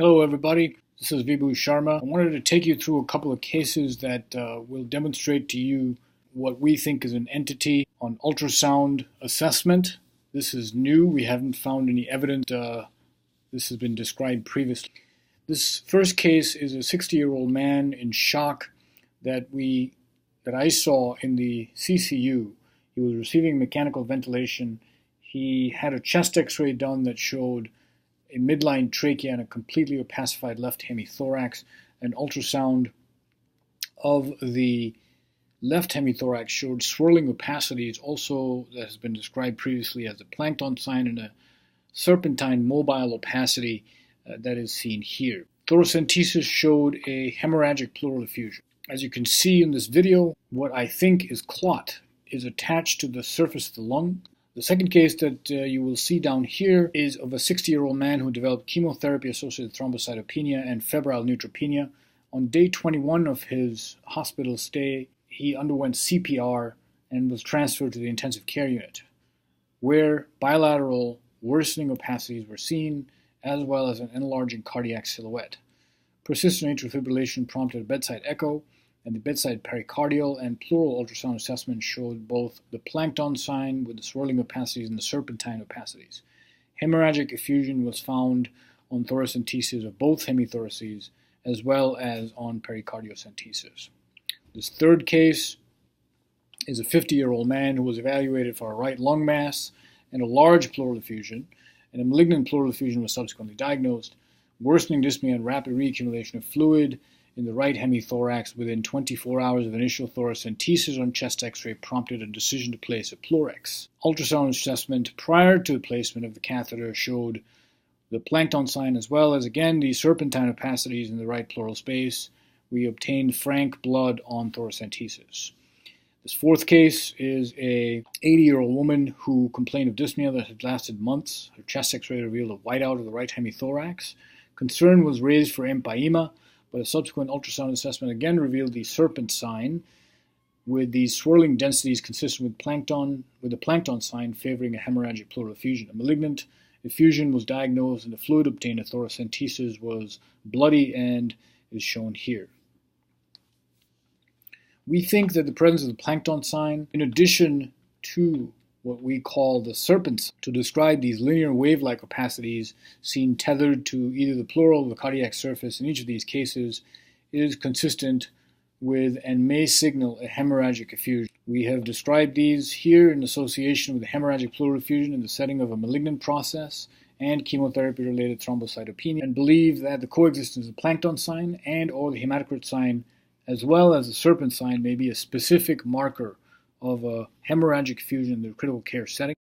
Hello everybody, this is Vibhu Sharma. I wanted to take you through a couple of cases that will demonstrate to you what we think is an entity on ultrasound assessment. This is new, we haven't found any evidence this has been described previously. This first case is a 60-year-old man in shock that I saw in the CCU. He was receiving mechanical ventilation. He had a chest x-ray done that showed a midline trachea and a completely opacified left hemithorax. An ultrasound of the left hemithorax showed swirling opacities, also that has been described previously as a plankton sign, and a serpentine mobile opacity that is seen here. Thoracentesis showed a hemorrhagic pleural effusion. As you can see in this video, what I think is clot is attached to the surface of the lung. The second case that you will see down here is of a 60-year-old man who developed chemotherapy-associated thrombocytopenia and febrile neutropenia. On day 21 of his hospital stay, he underwent CPR and was transferred to the intensive care unit, where bilateral worsening opacities were seen, as well as an enlarging cardiac silhouette. Persistent atrial fibrillation prompted a bedside echo, and the bedside pericardial and pleural ultrasound assessment showed both the plankton sign with the swirling opacities and the serpentine opacities. Hemorrhagic effusion was found on thoracentesis of both hemithoraces, as well as on pericardiocentesis. This third case is a 50-year-old man who was evaluated for a right lung mass and a large pleural effusion, and a malignant pleural effusion was subsequently diagnosed. Worsening dyspnea and rapid reaccumulation of fluid in the right hemithorax within 24 hours of initial thoracentesis on chest x-ray prompted a decision to place a Pleurex. Ultrasound assessment prior to the placement of the catheter showed the plankton sign, as well as, again, the serpentine opacities in the right pleural space. We obtained frank blood on thoracentesis. This fourth case is a 80-year-old woman who complained of dyspnea that had lasted months. Her chest x-ray revealed a whiteout of the right hemithorax. Concern was raised for empyema, but a subsequent ultrasound assessment again revealed the serpent sign, with these swirling densities consistent with the plankton sign favoring a hemorrhagic pleural effusion. A malignant effusion was diagnosed, and the fluid obtained at thoracentesis was bloody and is shown here. We think that the presence of the plankton sign, in addition to what we call the serpent sign, to describe these linear wave-like opacities seen tethered to either the pleural or the cardiac surface in each of these cases, is consistent with and may signal a hemorrhagic effusion. We have described these here in association with the hemorrhagic pleural effusion in the setting of a malignant process and chemotherapy-related thrombocytopenia, and believe that the coexistence of the plankton sign and or the hematocrit sign, as well as the serpent sign, may be a specific marker of a hemorrhagic effusion in the critical care setting.